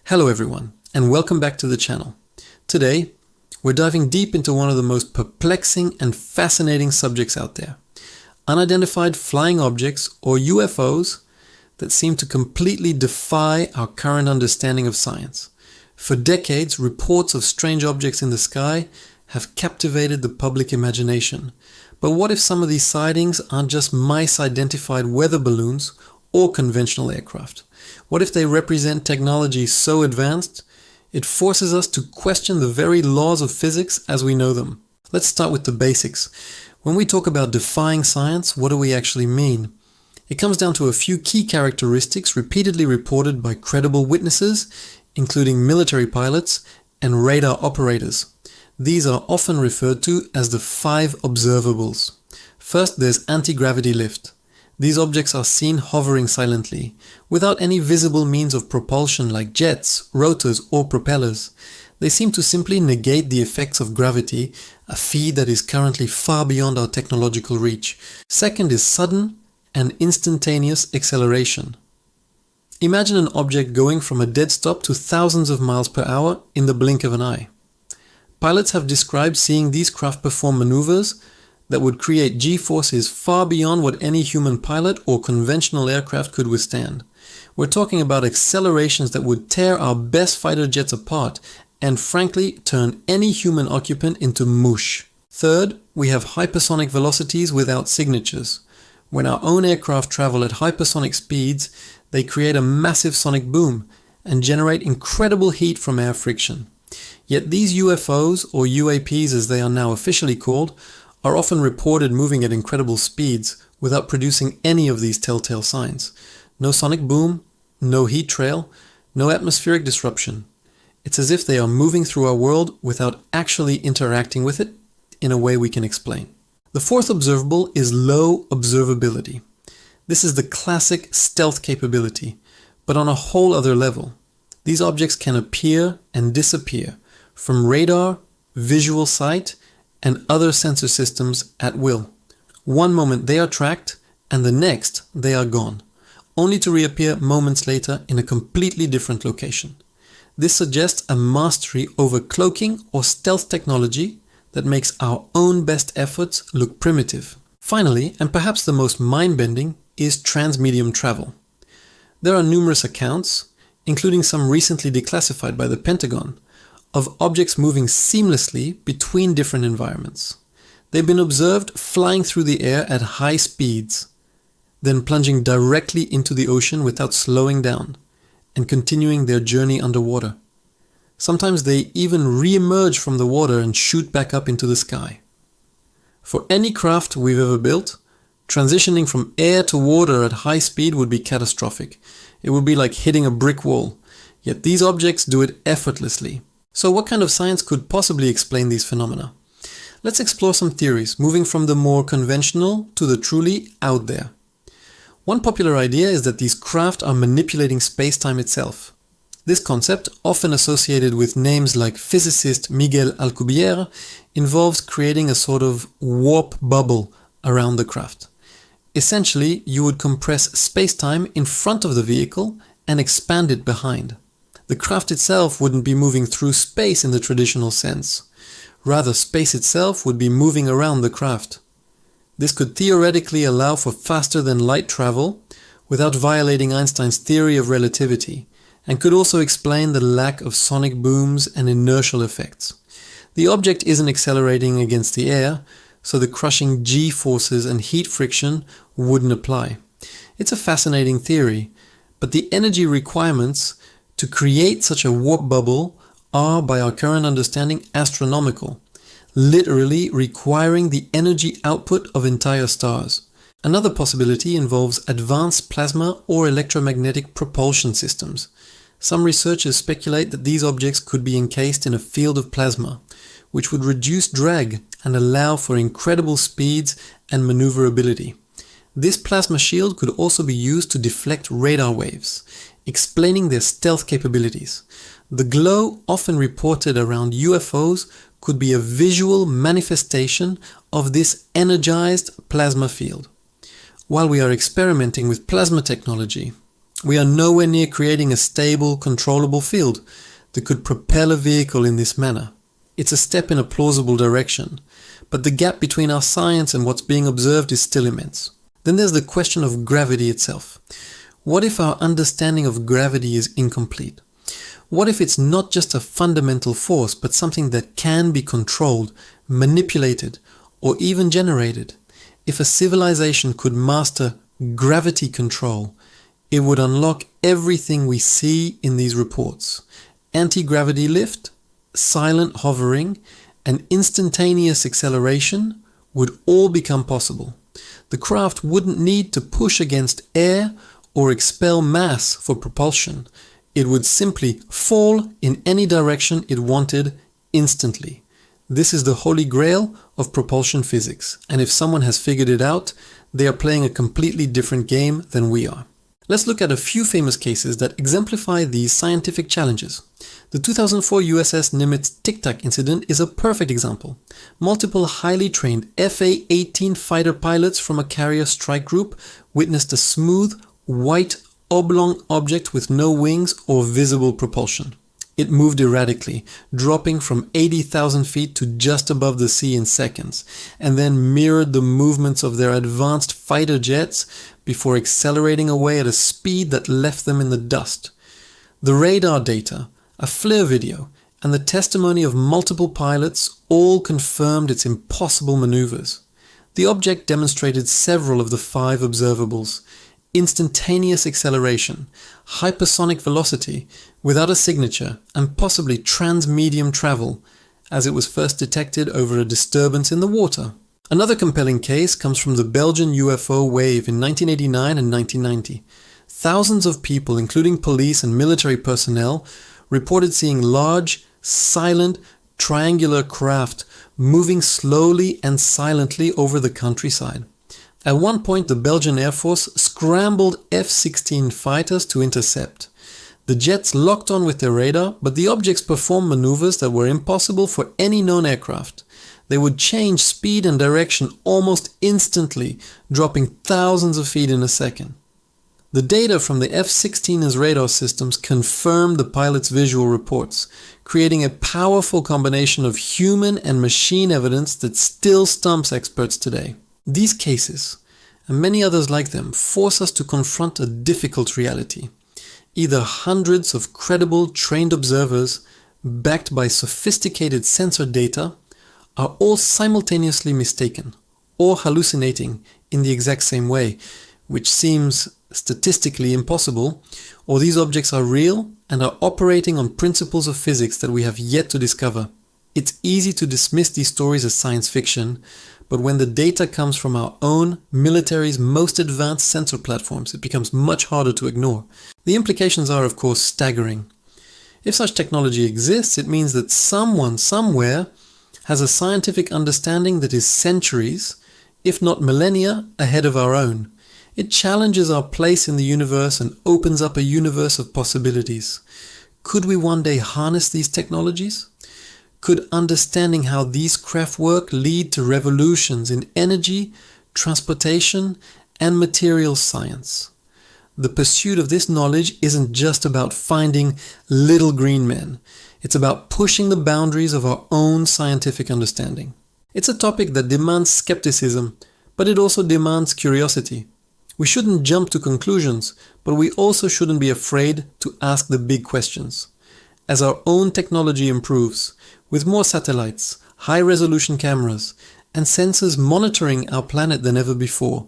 Hello everyone, and welcome back to the channel. Today, we're diving deep into one of the most perplexing and fascinating subjects out there. Unidentified flying objects, or UFOs, that seem to completely defy our current understanding of science. For decades, reports of strange objects in the sky have captivated the public imagination. But what if some of these sightings aren't just mice-identified weather balloons or conventional aircraft? What if they represent technology so advanced, it forces us to question the very laws of physics as we know them? Let's start with the basics. When we talk about defying science, what do we actually mean? It comes down to a few key characteristics repeatedly reported by credible witnesses, including military pilots and radar operators. These are often referred to as the 5 observables. First, there's anti-gravity lift. These objects are seen hovering silently, without any visible means of propulsion like jets, rotors, or propellers. They seem to simply negate the effects of gravity, a feat that is currently far beyond our technological reach. Second is sudden and instantaneous acceleration. Imagine an object going from a dead stop to thousands of miles per hour in the blink of an eye. Pilots have described seeing these craft perform maneuvers that would create G-forces far beyond what any human pilot or conventional aircraft could withstand. We're talking about accelerations that would tear our best fighter jets apart and frankly turn any human occupant into mush. Third, we have hypersonic velocities without signatures. When our own aircraft travel at hypersonic speeds, they create a massive sonic boom and generate incredible heat from air friction. Yet these UFOs, or UAPs as they are now officially called, are often reported moving at incredible speeds without producing any of these telltale signs. No sonic boom, no heat trail, no atmospheric disruption. It's as if they are moving through our world without actually interacting with it in a way we can explain. The fourth observable is low observability. This is the classic stealth capability, but on a whole other level. These objects can appear and disappear from radar, visual sight, and other sensor systems at will. One moment they are tracked, and the next they are gone, only to reappear moments later in a completely different location. This suggests a mastery over cloaking or stealth technology that makes our own best efforts look primitive. Finally, and perhaps the most mind-bending, is transmedium travel. There are numerous accounts, including some recently declassified by the Pentagon, of objects moving seamlessly between different environments. They've been observed flying through the air at high speeds, then plunging directly into the ocean without slowing down, and continuing their journey underwater. Sometimes they even re-emerge from the water and shoot back up into the sky. For any craft we've ever built, transitioning from air to water at high speed would be catastrophic. It would be like hitting a brick wall, yet these objects do it effortlessly. So what kind of science could possibly explain these phenomena? Let's explore some theories, moving from the more conventional to the truly out there. One popular idea is that these craft are manipulating space-time itself. This concept, often associated with names like physicist Miguel Alcubierre, involves creating a sort of warp bubble around the craft. Essentially, you would compress space-time in front of the vehicle and expand it behind. The craft itself wouldn't be moving through space in the traditional sense. Rather, space itself would be moving around the craft. This could theoretically allow for faster than light travel without violating Einstein's theory of relativity, and could also explain the lack of sonic booms and inertial effects. The object isn't accelerating against the air, so the crushing G-forces and heat friction wouldn't apply. It's a fascinating theory, but the energy requirements to create such a warp bubble are, by our current understanding, astronomical, literally requiring the energy output of entire stars. Another possibility involves advanced plasma or electromagnetic propulsion systems. Some researchers speculate that these objects could be encased in a field of plasma, which would reduce drag and allow for incredible speeds and maneuverability. This plasma shield could also be used to deflect radar waves, explaining their stealth capabilities. The glow often reported around UFOs could be a visual manifestation of this energized plasma field. While we are experimenting with plasma technology, We are nowhere near creating a stable, controllable field that could propel a vehicle in this manner. It's a step in a plausible direction, but the gap between our science and what's being observed is still immense. Then there's the question of gravity itself. What if our understanding of gravity is incomplete? What if it's not just a fundamental force, but something that can be controlled, manipulated, or even generated? If a civilization could master gravity control, it would unlock everything we see in these reports. Anti-gravity lift, silent hovering, and instantaneous acceleration would all become possible. The craft wouldn't need to push against air or expel mass for propulsion. It would simply fall in any direction it wanted instantly. This is the holy grail of propulsion physics, and if someone has figured it out, they are playing a completely different game than we are. Let's look at a few famous cases that exemplify these scientific challenges. The 2004 USS Nimitz Tic Tac incident is a perfect example. Multiple highly trained FA-18 fighter pilots from a carrier strike group witnessed a smooth, white, oblong object with no wings or visible propulsion. It moved erratically, dropping from 80,000 feet to just above the sea in seconds, and then mirrored the movements of their advanced fighter jets before accelerating away at a speed that left them in the dust. The radar data, a FLIR video, and the testimony of multiple pilots all confirmed its impossible maneuvers. The object demonstrated several of the 5 observables: instantaneous acceleration, hypersonic velocity without a signature, and possibly transmedium travel, as it was first detected over a disturbance in the water. Another compelling case comes from the Belgian UFO wave in 1989 and 1990. Thousands of people, including police and military personnel, reported seeing large, silent, triangular craft moving slowly and silently over the countryside. At one point, the Belgian Air Force scrambled F-16 fighters to intercept. The jets locked on with their radar, but the objects performed maneuvers that were impossible for any known aircraft. They would change speed and direction almost instantly, dropping thousands of feet in a second. The data from the F-16's radar systems confirmed the pilots' visual reports, creating a powerful combination of human and machine evidence that still stumps experts today. These cases, and many others like them, force us to confront a difficult reality. Either hundreds of credible, trained observers, backed by sophisticated sensor data, are all simultaneously mistaken or hallucinating in the exact same way, which seems statistically impossible, or these objects are real and are operating on principles of physics that we have yet to discover. It's easy to dismiss these stories as science fiction, but when the data comes from our own military's most advanced sensor platforms, it becomes much harder to ignore. The implications are, of course, staggering. If such technology exists, it means that someone somewhere has a scientific understanding that is centuries, if not millennia, ahead of our own. It challenges our place in the universe and opens up a universe of possibilities. Could we one day harness these technologies? Could understanding how these craft work lead to revolutions in energy, transportation, and materials science? The pursuit of this knowledge isn't just about finding little green men. It's about pushing the boundaries of our own scientific understanding. It's a topic that demands skepticism, but it also demands curiosity. We shouldn't jump to conclusions, but we also shouldn't be afraid to ask the big questions. As our own technology improves, with more satellites, high-resolution cameras, and sensors monitoring our planet than ever before,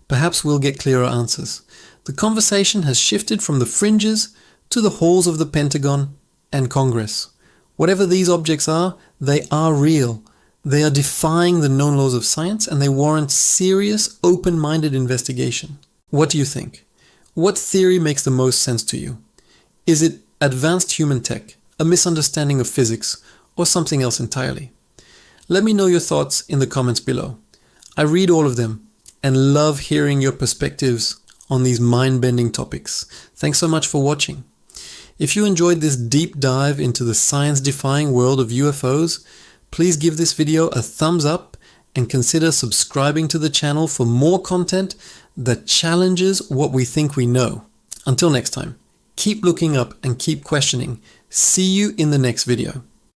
perhaps we'll get clearer answers. The conversation has shifted from the fringes to the halls of the Pentagon and Congress. Whatever these objects are, they are real. They are defying the known laws of science, and they warrant serious, open-minded investigation. What do you think? What theory makes the most sense to you? Is it advanced human tech, a misunderstanding of physics, or something else entirely? Let me know your thoughts in the comments below. I read all of them and love hearing your perspectives on these mind-bending topics. Thanks so much for watching. If you enjoyed this deep dive into the science-defying world of UFOs, please give this video a thumbs up and consider subscribing to the channel for more content that challenges what we think we know. Until next time, keep looking up and keep questioning. See you in the next video.